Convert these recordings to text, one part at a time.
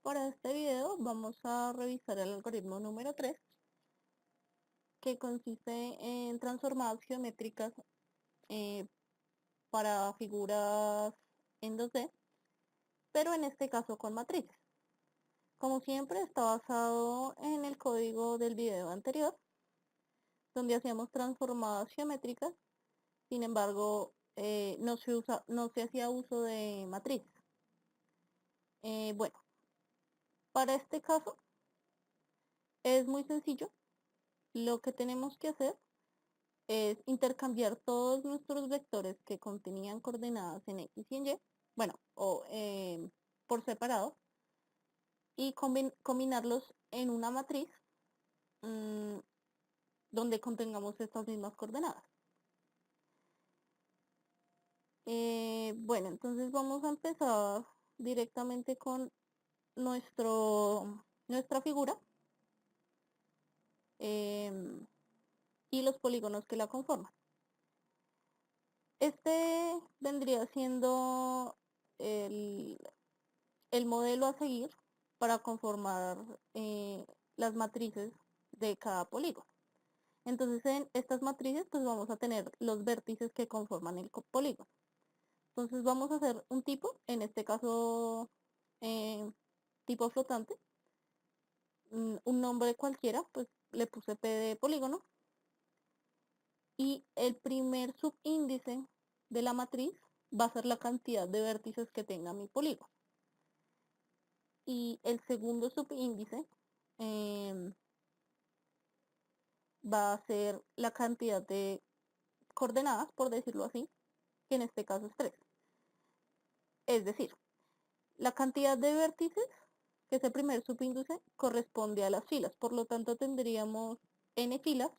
Para este video vamos a revisar el algoritmo número 3, que consiste en transformadas geométricas para figuras en 2D, pero en este caso con matrices. Como siempre, está basado en el código del video anterior, donde hacíamos transformadas geométricas. Sin embargo, no se hacía uso de matrices. Bueno, para este caso es muy sencillo. Lo que tenemos que hacer es intercambiar todos nuestros vectores que contenían coordenadas en X y en Y, bueno, o por separado, y combinarlos en una matriz donde contengamos estas mismas coordenadas. Bueno, entonces vamos a empezar directamente con nuestra figura y los polígonos que la conforman. Este vendría siendo el modelo a seguir para conformar las matrices de cada polígono. Entonces en estas matrices pues vamos a tener los vértices que conforman el polígono. Entonces vamos a hacer un tipo, en este caso tipo flotante, un nombre cualquiera, pues le puse P de polígono, y el primer subíndice de la matriz va a ser la cantidad de vértices que tenga mi polígono. Y el segundo subíndice va a ser la cantidad de coordenadas, por decirlo así, que en este caso es 3. Es decir, la cantidad de vértices, que es el primer subíndice, corresponde a las filas. Por lo tanto, tendríamos n filas.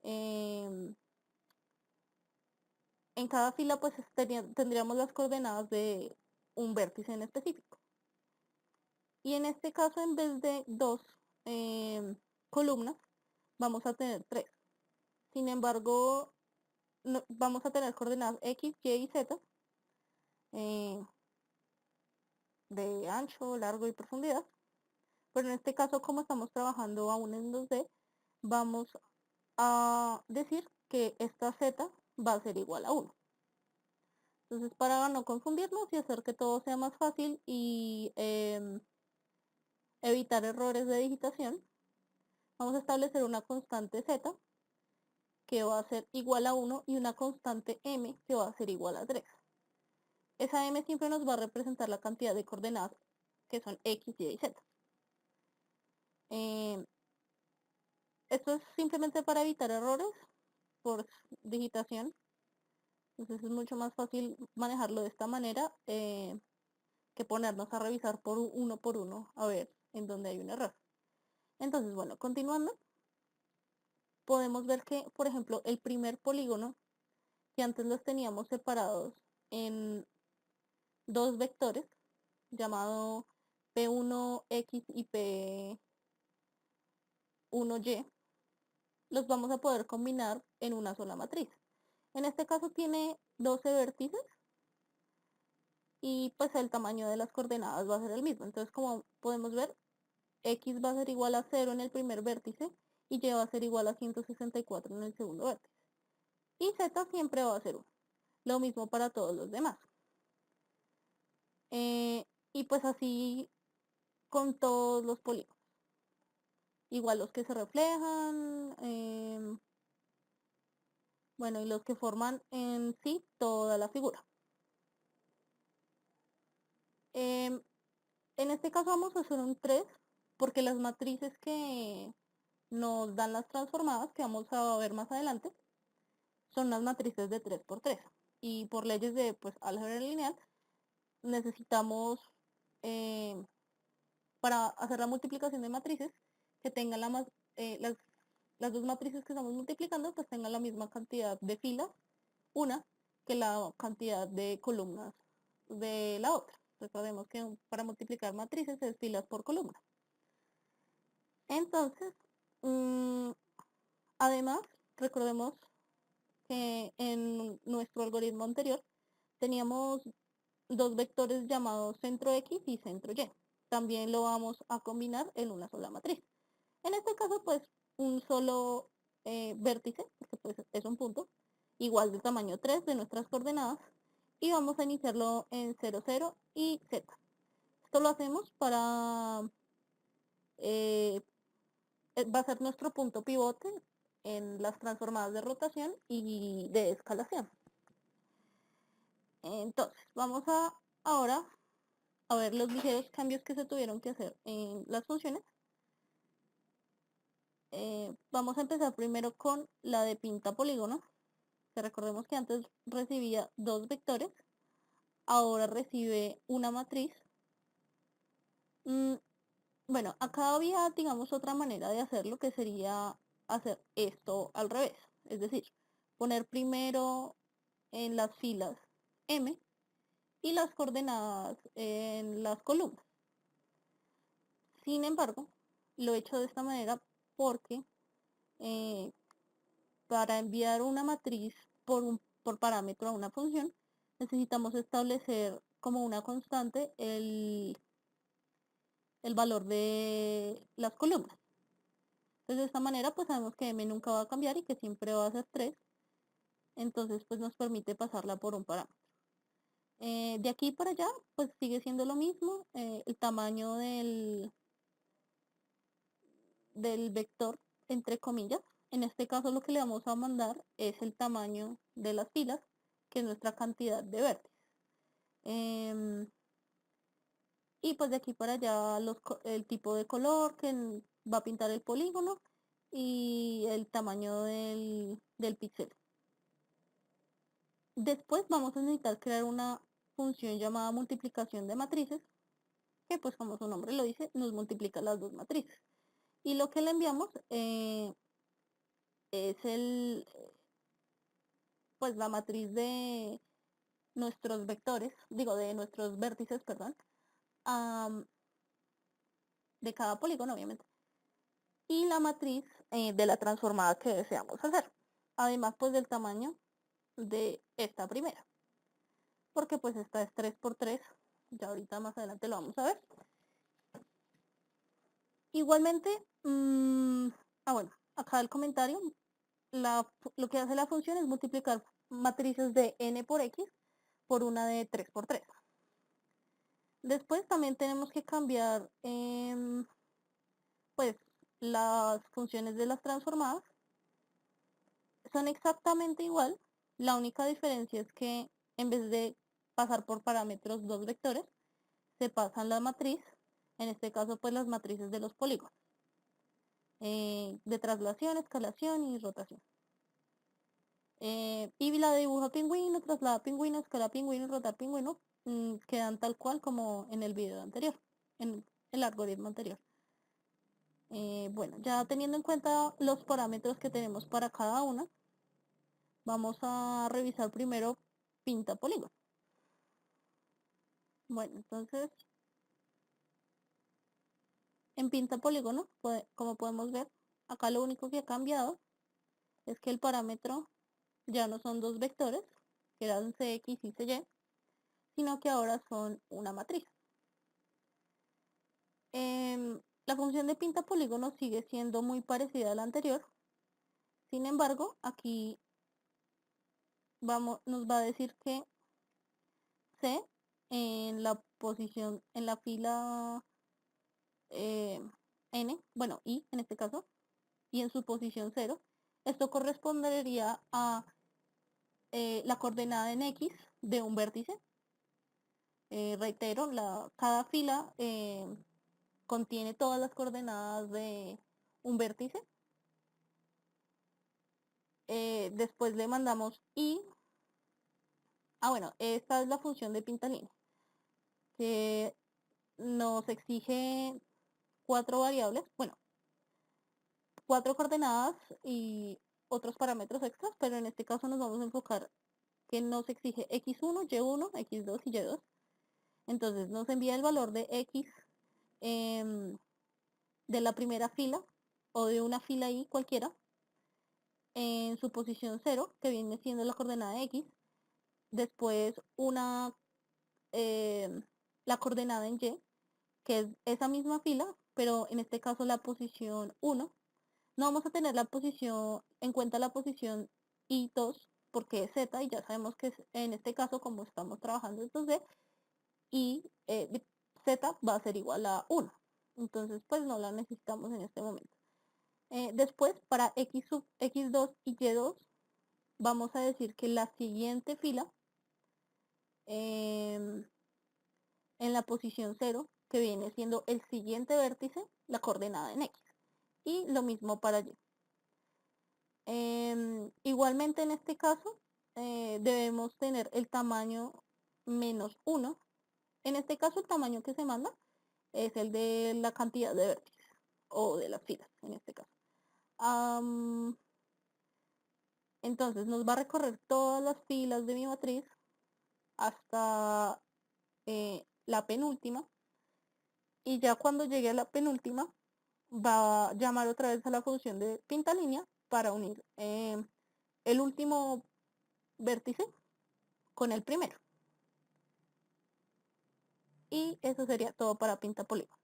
En cada fila pues tendríamos las coordenadas de un vértice en específico. Y en este caso, en vez de 2 columnas, vamos a tener 3. Sin embargo, vamos a tener coordenadas X, Y y Z de ancho, largo y profundidad. Pero en este caso, como estamos trabajando aún en 2D, vamos a decir que esta Z va a ser igual a 1. Entonces, para no confundirnos y hacer que todo sea más fácil y evitar errores de digitación, vamos a establecer una constante Z que va a ser igual a 1 y una constante M que va a ser igual a 3. Esa M siempre nos va a representar la cantidad de coordenadas que son X, Y y Z. Esto es simplemente para evitar errores por digitación. Entonces es mucho más fácil manejarlo de esta manera que ponernos a revisar por uno a ver en dónde hay un error. Entonces, bueno, continuando, podemos ver que, por ejemplo, el primer polígono, que antes los teníamos separados en dos vectores, llamado P1X y P1Y, los vamos a poder combinar en una sola matriz. En este caso tiene 12 vértices y pues el tamaño de las coordenadas va a ser el mismo. Entonces, como podemos ver, X va a ser igual a 0 en el primer vértice y Y va a ser igual a 164 en el segundo vértice. Y Z siempre va a ser 1. Lo mismo para todos los demás. Y pues así con todos los polígonos. Igual los que se reflejan, bueno, y los que forman en sí toda la figura. En este caso vamos a hacer un 3, porque las matrices que nos dan las transformadas, que vamos a ver más adelante, son las matrices de 3 por 3. Y por leyes de pues, álgebra lineal, necesitamos, para hacer la multiplicación de matrices, que tengan las dos matrices que estamos multiplicando, pues tengan la misma cantidad de filas, una, que la cantidad de columnas de la otra. Recordemos que para multiplicar matrices es filas por columna. Entonces, además, recordemos que en nuestro algoritmo anterior teníamos dos vectores llamados centro X y centro Y. también lo vamos a combinar en una sola matriz. En este caso, pues, un solo vértice, porque pues es un punto, igual del tamaño 3 de nuestras coordenadas, y vamos a iniciarlo en 0, 0 y z. Esto lo hacemos para, va a ser nuestro punto pivote en las transformadas de rotación y de escalación. Entonces, vamos a ahora a ver los ligeros cambios que se tuvieron que hacer en las funciones. Vamos a empezar primero con la de pinta polígono, que recordemos que antes recibía 2 vectores, ahora recibe una matriz. Bueno, acá había, digamos, otra manera de hacerlo, que sería hacer esto al revés, es decir, poner primero en las filas M y las coordenadas en las columnas. Sin embargo, lo he hecho de esta manera porque para enviar una matriz por parámetro a una función, necesitamos establecer como una constante el valor de las columnas. Entonces, de esta manera, pues sabemos que m nunca va a cambiar y que siempre va a ser 3. Entonces, pues nos permite pasarla por un parámetro. De aquí para allá, pues sigue siendo lo mismo. El tamaño del vector, entre comillas. En este caso, lo que le vamos a mandar es el tamaño de las filas, que es nuestra cantidad de vértices. Y pues de aquí para allá el tipo de color que va a pintar el polígono y el tamaño del píxel. Después vamos a necesitar crear una función llamada multiplicación de matrices, que pues como su nombre lo dice, nos multiplica las dos matrices. Y lo que le enviamos es pues la matriz de nuestros vectores, digo, de nuestros vértices, perdón, de cada polígono, obviamente, y la matriz de la transformada que deseamos hacer. Además, pues del tamaño de esta primera, porque pues esta es 3 por 3, ya ahorita más adelante lo vamos a ver. Igualmente, bueno, acá el comentario, lo que hace la función es multiplicar matrices de n por x por una de 3 por 3. Después también tenemos que cambiar pues las funciones de las transformadas. Son exactamente igual, la única diferencia es que en vez de pasar por parámetros dos vectores, se pasan la matriz, en este caso pues las matrices de los polígonos, de traslación, escalación y rotación. Y la de dibujo pingüino, traslada pingüino, escala pingüino, rotar pingüino, quedan tal cual como en el video anterior, en el algoritmo anterior. Bueno, ya teniendo en cuenta los parámetros que tenemos para cada una, vamos a revisar primero pinta polígono. Bueno, entonces, en pinta polígono, como podemos ver, acá lo único que ha cambiado es que el parámetro ya no son dos vectores, que eran cx y cy, sino que ahora son una matriz. La función de pinta polígono sigue siendo muy parecida a la anterior. Sin embargo, aquí nos va a decir que C en la posición, en la fila n, bueno, i en este caso, y en su posición 0, esto correspondería a la coordenada en x de un vértice. Reitero, cada fila contiene todas las coordenadas de un vértice. Después le mandamos y, bueno, esta es la función de pintalínea, que nos exige 4 variables, bueno, 4 coordenadas y otros parámetros extras, pero en este caso nos vamos a enfocar que nos exige x1, y1, x2 y y2. Entonces nos envía el valor de x de la primera fila o de una fila i cualquiera en su posición 0, que viene siendo la coordenada x, después la coordenada en y que es esa misma fila, pero en este caso la posición 1. No vamos a tener en cuenta la posición I2 porque es Z y ya sabemos que en este caso como estamos trabajando en 2D y Z va a ser igual a 1. Entonces pues no la necesitamos en este momento. Después para X2 y Y2 vamos a decir que la siguiente fila en la posición 0, que viene siendo el siguiente vértice, la coordenada en X. Y lo mismo para Y. Igualmente en este caso debemos tener el tamaño -1. En este caso el tamaño que se manda es el de la cantidad de vértices o de las filas en este caso. Entonces nos va a recorrer todas las filas de mi matriz hasta la penúltima y ya cuando llegue a la penúltima va a llamar otra vez a la función de pintalínea para unir el último vértice con el primero. Y eso sería todo para pintapolígono.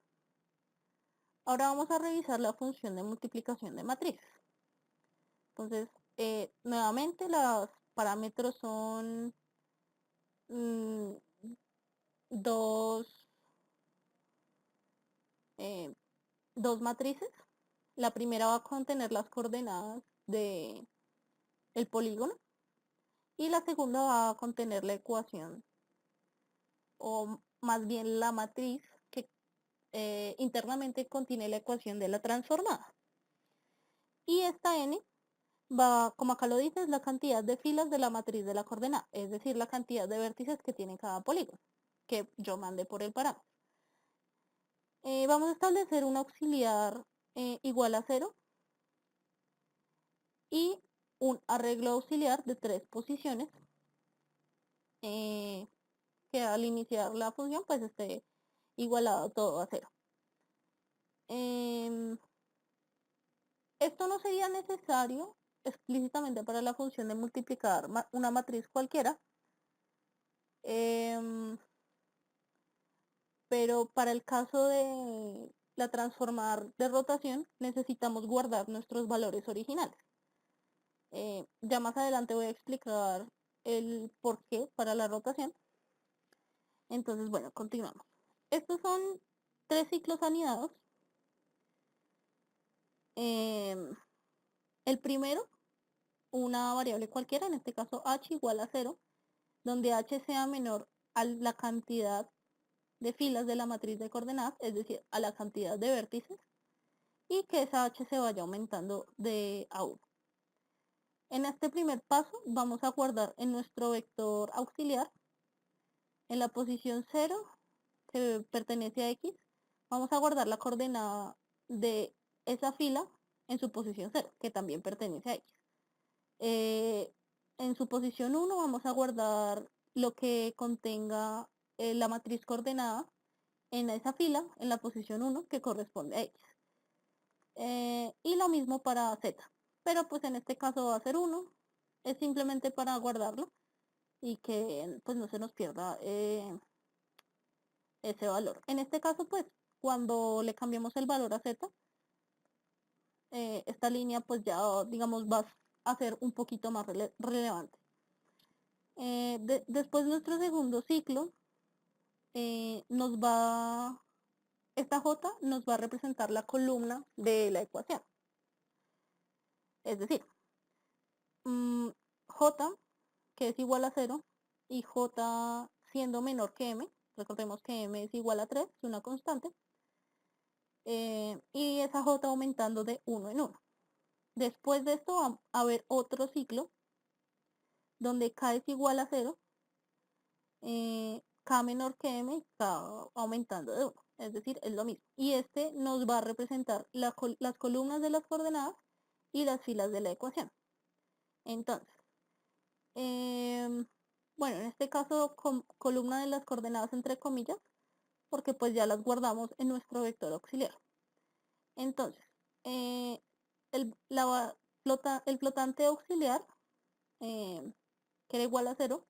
Ahora vamos a revisar la función de multiplicación de matrices. Entonces, nuevamente los parámetros son dos matrices. La primera va a contener las coordenadas del polígono y la segunda va a contener la ecuación, o más bien la matriz que internamente contiene la ecuación de la transformada. Y esta n va, como acá lo dice, es la cantidad de filas de la matriz de la coordenada, es decir, la cantidad de vértices que tiene cada polígono, que yo mandé por el parámetro. Vamos a establecer un auxiliar igual a 0 y un arreglo auxiliar de 3 posiciones que al iniciar la función pues esté igualado todo a 0. Esto no sería necesario explícitamente para la función de multiplicar una matriz cualquiera, pero para el caso de la transformar de rotación necesitamos guardar nuestros valores originales. Ya más adelante voy a explicar el porqué para la rotación. Entonces, bueno, continuamos. Estos son 3 ciclos anidados. El primero, una variable cualquiera, en este caso h igual a 0, donde h sea menor a la cantidad de filas de la matriz de coordenadas, es decir, a la cantidad de vértices, y que esa h se vaya aumentando de a 1. En este primer paso vamos a guardar en nuestro vector auxiliar, en la posición 0, que pertenece a x, vamos a guardar la coordenada de esa fila en su posición 0, que también pertenece a x. En su posición 1 vamos a guardar lo que contenga la matriz coordenada en esa fila, en la posición 1, que corresponde a x. Y lo mismo para z, pero pues en este caso va a ser 1, es simplemente para guardarlo y que pues no se nos pierda ese valor. En este caso pues cuando le cambiemos el valor a z, esta línea pues ya digamos va a ser un poquito más relevante. Después nuestro segundo ciclo esta J nos va a representar la columna de la ecuación. Es decir, J, que es igual a 0, y J siendo menor que M, recordemos que M es igual a 3, es una constante, y esa J aumentando de 1 en 1. Después de esto va a haber otro ciclo, donde K es igual a 0, K menor que M y K aumentando de 1, es decir, es lo mismo. Y este nos va a representar las columnas de las coordenadas y las filas de la ecuación. Entonces, bueno, en este caso columna de las coordenadas entre comillas, porque pues ya las guardamos en nuestro vector auxiliar. Entonces, el flotante auxiliar, que era igual a 0,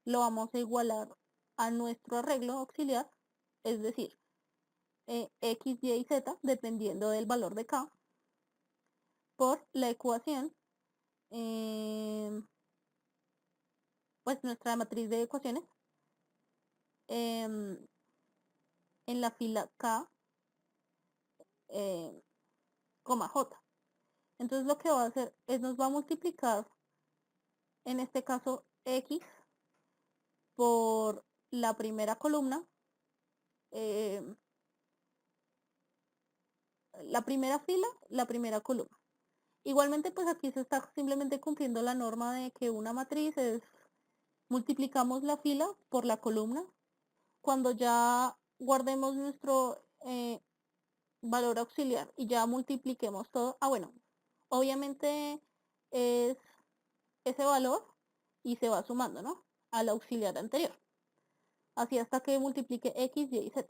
lo vamos a igualar a nuestro arreglo auxiliar, es decir, x, y y z, dependiendo del valor de k, por la ecuación, pues nuestra matriz de ecuaciones, en la fila k, coma j. Entonces lo que va a hacer es nos va a multiplicar, en este caso, x por la primera columna, la primera fila, la primera columna. Igualmente, pues aquí se está simplemente cumpliendo la norma de que una matriz es, multiplicamos la fila por la columna. Cuando ya guardemos nuestro valor auxiliar y ya multipliquemos todo, bueno, obviamente es ese valor y se va sumando, ¿no? Al auxiliar anterior. Así hasta que multiplique x, y y z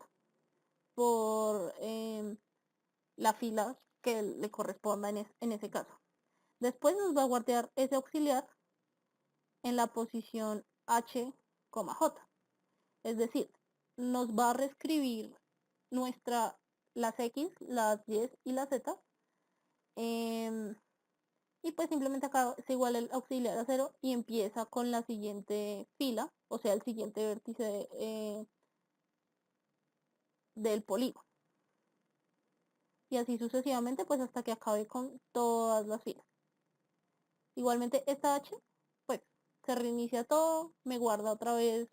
por la fila que le corresponda en ese caso. Después nos va a guardar ese auxiliar en la posición h, j. Es decir, nos va a reescribir las x, las y y la z. Y pues simplemente acá se iguala el auxiliar a 0 y empieza con la siguiente fila, o sea, el siguiente vértice del polígono. Y así sucesivamente, pues hasta que acabe con todas las filas. Igualmente esta h, pues se reinicia todo, me guarda otra vez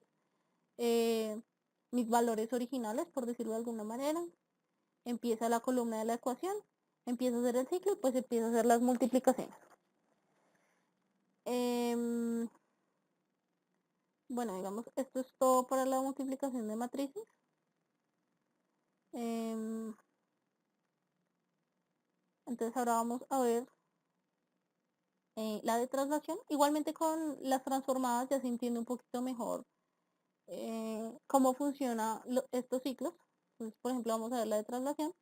mis valores originales, por decirlo de alguna manera. Empieza la columna de la ecuación, empieza a hacer el ciclo y pues empieza a hacer las multiplicaciones. Bueno, digamos, esto es todo para la multiplicación de matrices. Entonces ahora vamos a ver la de traslación. Igualmente con las transformadas ya se entiende un poquito mejor cómo funcionan estos ciclos. Entonces, por ejemplo, vamos a ver la de traslación,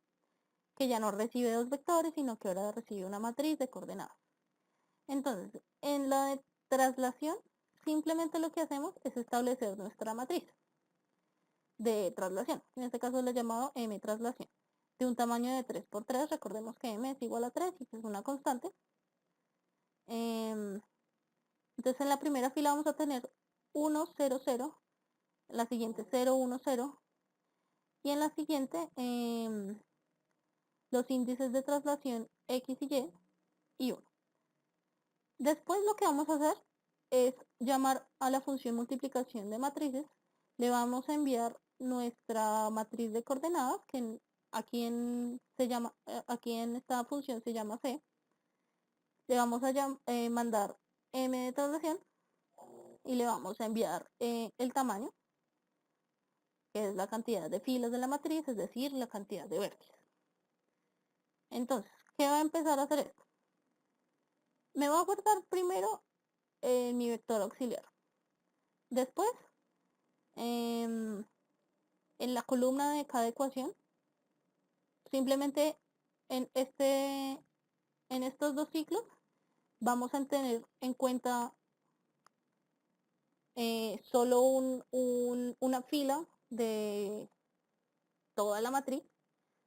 que ya no recibe dos vectores, sino que ahora recibe una matriz de coordenadas. Entonces, en la de traslación, simplemente lo que hacemos es establecer nuestra matriz de traslación. En este caso le he llamado M traslación. De un tamaño de 3 por 3, recordemos que M es igual a 3 y es una constante. Entonces en la primera fila vamos a tener 1, 0, 0, en la siguiente 0, 1, 0, y en la siguiente los índices de traslación X y 1. Después lo que vamos a hacer es llamar a la función multiplicación de matrices. Le vamos a enviar nuestra matriz de coordenadas, que aquí en esta función se llama C. Le vamos a mandar M de traslación y le vamos a enviar el tamaño, que es la cantidad de filas de la matriz, es decir, la cantidad de vértices. Entonces, ¿qué va a empezar a hacer esto? Me va a guardar primero mi vector auxiliar. Después, en la columna de cada ecuación, simplemente en estos dos ciclos vamos a tener en cuenta solo una fila de toda la matriz.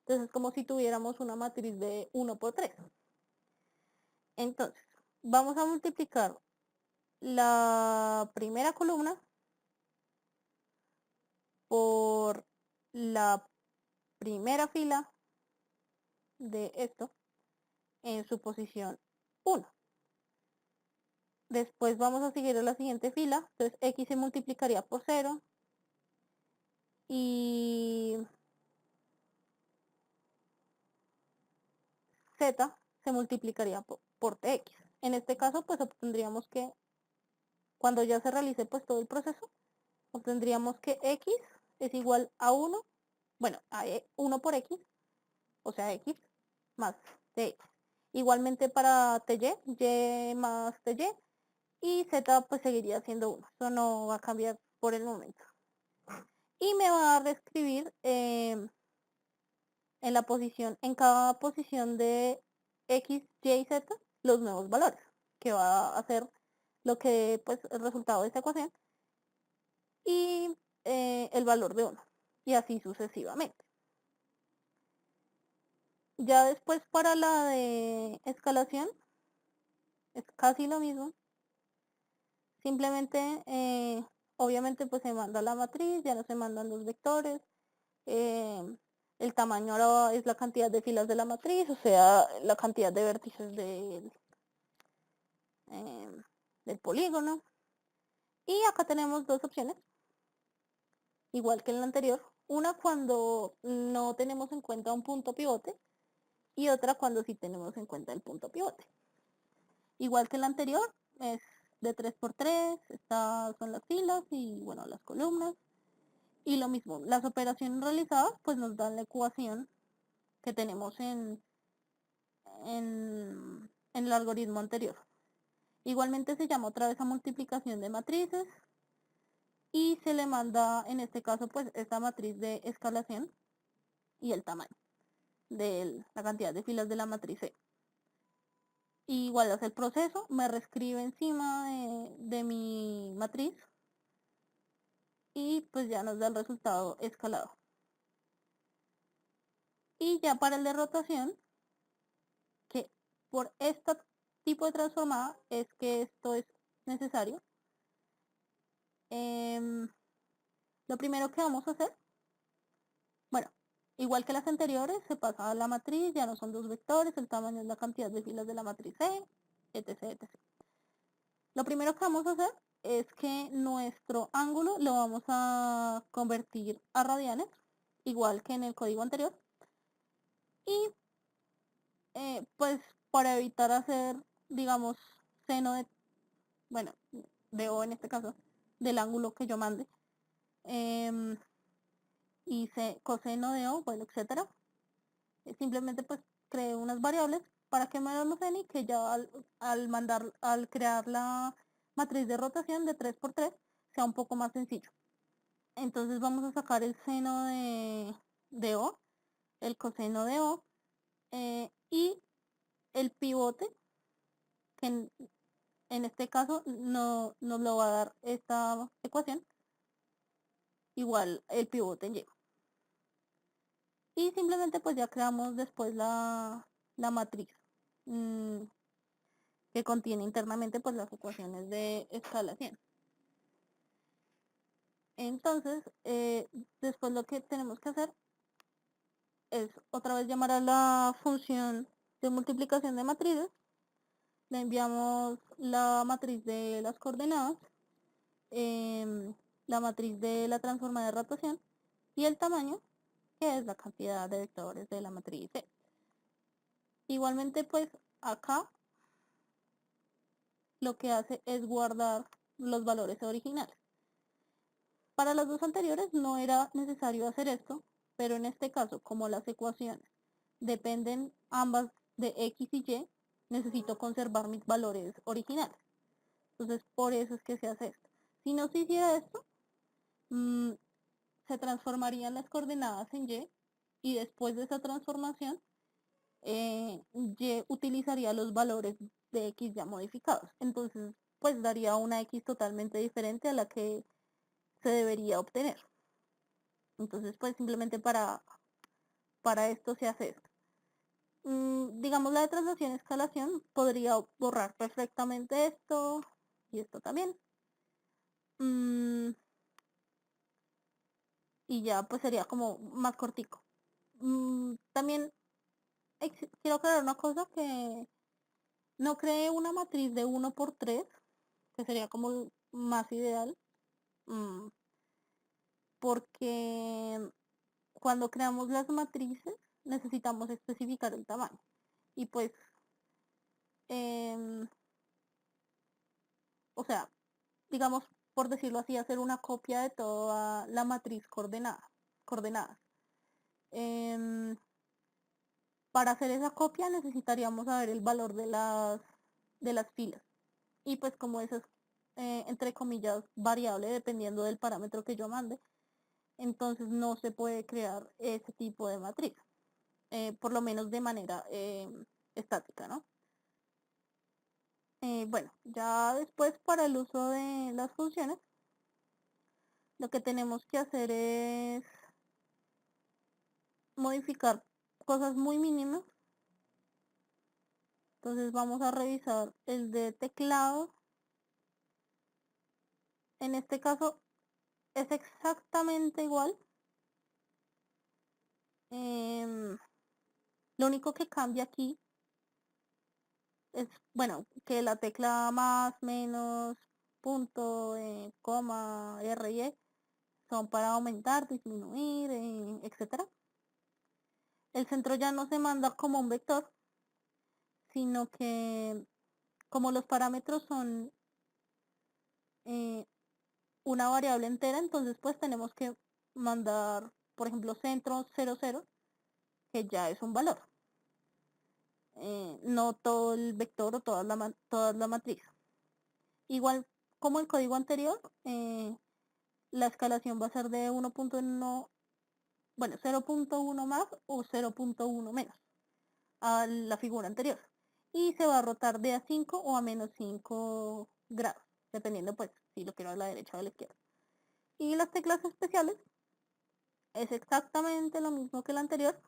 Entonces es como si tuviéramos una matriz de 1 por 3. Entonces, vamos a multiplicar la primera columna por la primera fila de esto en su posición 1. Después vamos a seguir a la siguiente fila, entonces x se multiplicaría por 0 y z se multiplicaría por tx. En este caso, pues obtendríamos que, cuando ya se realice pues todo el proceso, obtendríamos que x es igual a 1, bueno, a 1 por x, o sea, x más tx. Igualmente para ty, y más ty, y z pues seguiría siendo 1. Eso no va a cambiar por el momento. Y me va a reescribir en cada posición de x, y y z los nuevos valores, que va a hacer lo que, pues, el resultado de esta ecuación y el valor de 1, y así sucesivamente. Ya después para la de escalación es casi lo mismo. Simplemente, obviamente pues se manda la matriz, ya no se mandan los vectores. El tamaño ahora es la cantidad de filas de la matriz, o sea, la cantidad de vértices del polígono. Y acá tenemos dos opciones, igual que en la anterior. Una cuando no tenemos en cuenta un punto pivote y otra cuando sí tenemos en cuenta el punto pivote. Igual que en la anterior, es de 3×3, estas son las filas y bueno, las columnas. Y lo mismo, las operaciones realizadas pues nos dan la ecuación que tenemos en el algoritmo anterior. Igualmente se llama otra vez a multiplicación de matrices y se le manda en este caso pues esta matriz de escalación y el tamaño de la cantidad de filas de la matriz C. Igual hace el proceso, me reescribe encima de mi matriz y pues ya nos da el resultado escalado. Y ya para el de rotación, que por este tipo de transformada es que esto es necesario. Lo primero que vamos a hacer, bueno, igual que las anteriores, se pasa a la matriz, ya no son dos vectores, el tamaño es la cantidad de filas de la matriz C, etc, etc. Lo primero que vamos a hacer es que nuestro ángulo lo vamos a convertir a radianes, igual que en el código anterior. Y pues para evitar hacer, digamos, seno de, bueno, de O en este caso, del ángulo que yo mande, y coseno de O, bueno, etcétera. Simplemente pues creé unas variables para que me lo almacene y que ya al crear la matriz de rotación de 3×3 sea un poco más sencillo. Entonces vamos a sacar el seno de O, el coseno de O, y el pivote, que en este caso no nos lo va a dar esta ecuación, igual el pivote en Y. Y simplemente pues ya creamos después la matriz que contiene internamente pues las ecuaciones de escalación. Entonces, después lo que tenemos que hacer es otra vez llamar a la función de multiplicación de matrices. Le enviamos la matriz de las coordenadas, la matriz de la transformada de rotación y el tamaño, que es la cantidad de vectores de la matriz C. Igualmente pues acá lo que hace es guardar los valores originales. Para las dos anteriores no era necesario hacer esto, pero en este caso, como las ecuaciones dependen ambas de X y Y, necesito conservar mis valores originales. Entonces, por eso es que se hace esto. Si no se hiciera esto, se transformarían las coordenadas en y después de esa transformación, Y utilizaría los valores de X ya modificados. Entonces, pues daría una X totalmente diferente a la que se debería obtener. Entonces, pues simplemente para esto se hace esto. Digamos la de traslación y escalación, podría borrar perfectamente esto y esto también. Y ya pues sería como más cortico. También quiero aclarar una cosa, que no creé una matriz de 1×3, que sería como más ideal, porque cuando creamos las matrices necesitamos especificar el tamaño. Y pues, o sea, digamos, por decirlo así, hacer una copia de toda la matriz coordenadas. Para hacer esa copia necesitaríamos saber el valor de las filas. Y pues como eso es, entre comillas, variable dependiendo del parámetro que yo mande, entonces no se puede crear ese tipo de matriz, por lo menos de manera estática, ¿no? Bueno, ya después para el uso de las funciones, lo que tenemos que hacer es modificar cosas muy mínimas Entonces vamos a revisar el de teclado. En este caso es exactamente igual. Lo único que cambia aquí es, bueno, que la tecla más, menos, punto, coma, R y E son para aumentar, disminuir, etcétera. El centro ya no se manda como un vector, sino que como los parámetros son una variable entera, entonces pues tenemos que mandar, por ejemplo, centro 00, que ya es un valor. No todo el vector o toda la matriz. Igual como el código anterior, la escalación va a ser de 1.1, bueno, 0.1 más o 0.1 menos a la figura anterior. Y se va a rotar de a 5 o a menos 5 grados, dependiendo pues si lo quiero a la derecha o a la izquierda. Y las teclas especiales es exactamente lo mismo que el anterior.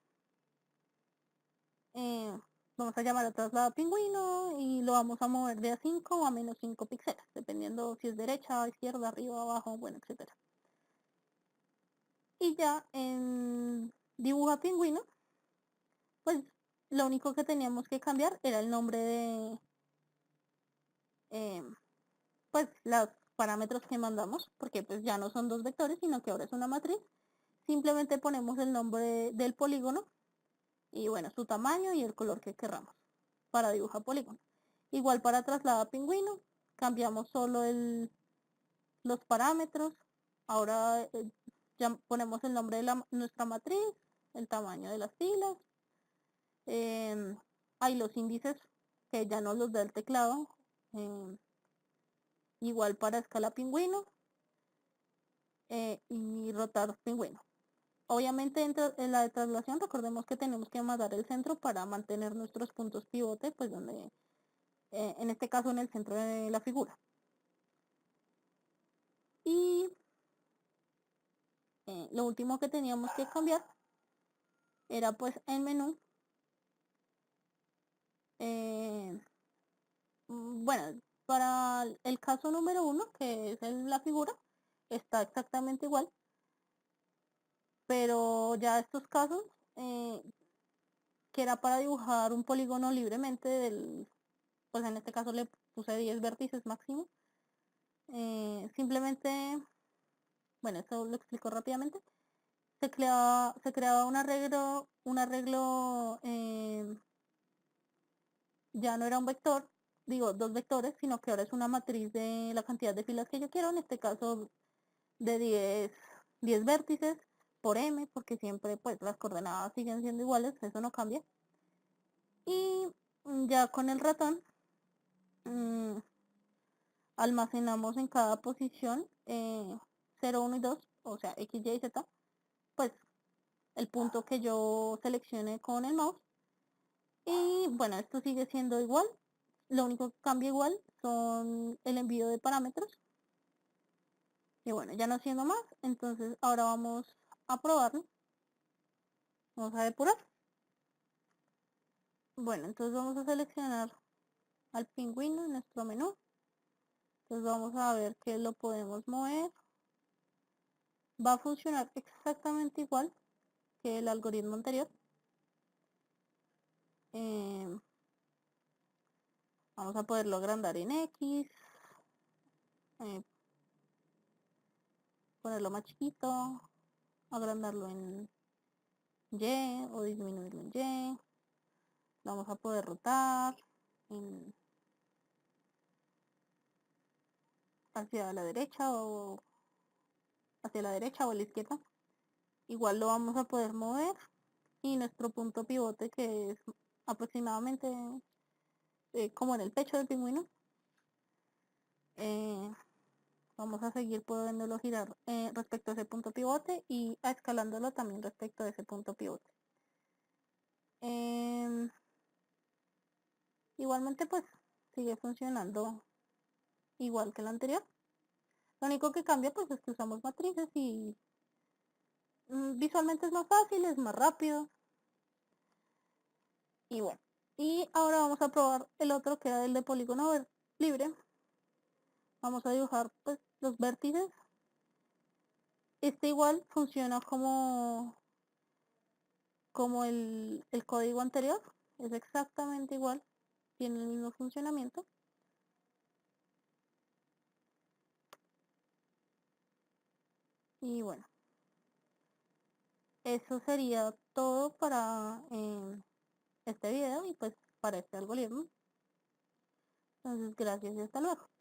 Vamos a llamar a traslado pingüino y lo vamos a mover de a 5 o a menos 5 píxeles, dependiendo si es derecha, izquierda, arriba, abajo, bueno, etc. Y ya en dibuja pingüino, pues lo único que teníamos que cambiar era el nombre de pues los parámetros que mandamos, porque pues ya no son dos vectores, sino que ahora es una matriz. Simplemente ponemos el nombre del polígono y bueno, su tamaño y el color que querramos para dibujar polígono. Igual para traslado pingüino, cambiamos solo los parámetros. Ahora ya ponemos el nombre de nuestra matriz, el tamaño de las filas. Hay los índices que ya nos los da el teclado. Igual para escala pingüino y rotar pingüino. Obviamente en la de traslación recordemos que tenemos que mandar el centro para mantener nuestros puntos pivote, pues donde, en este caso en el centro de la figura. Y lo último que teníamos que cambiar era pues el menú. Bueno, para el caso número 1, que es la figura, está exactamente igual, pero ya estos casos, que era para dibujar un polígono libremente pues en este caso le puse 10 vértices máximo. Simplemente, bueno, esto lo explico rápidamente. Se creaba un arreglo ya no era un vector, digo, dos vectores, sino que ahora es una matriz de la cantidad de filas que yo quiero, en este caso de 10 vértices por m, porque siempre pues las coordenadas siguen siendo iguales, eso no cambia. Y ya con el ratón almacenamos en cada posición 0, 1 y 2, o sea, x, y, z, pues el punto que yo seleccione con el mouse. Y bueno, esto sigue siendo igual. Lo único que cambia igual son el envío de parámetros. Y bueno, ya no siendo más, entonces ahora vamos a probarlo. Vamos a depurar. Bueno, entonces vamos a seleccionar al pingüino en nuestro menú. Entonces vamos a ver que lo podemos mover. Va a funcionar exactamente igual que el algoritmo anterior. Vamos a poderlo agrandar en X, ponerlo más chiquito, agrandarlo en Y o disminuirlo en Y. Vamos a poder rotar hacia la derecha o hacia la derecha o a la izquierda. Igual lo vamos a poder mover y nuestro punto pivote, que es aproximadamente como en el pecho del pingüino, vamos a seguir pudiéndolo girar respecto a ese punto pivote y escalándolo también respecto a ese punto pivote. Igualmente pues sigue funcionando igual que el anterior. Lo único que cambia pues es que usamos matrices y visualmente es más fácil, es más rápido. Y bueno, Y ahora vamos a probar el otro que era el de polígono libre. Vamos a dibujar pues los vértices. Este igual funciona como el código anterior. Es exactamente igual. Tiene el mismo funcionamiento. Y bueno, eso sería todo para este video y pues para este algoritmo. Entonces, gracias y hasta luego.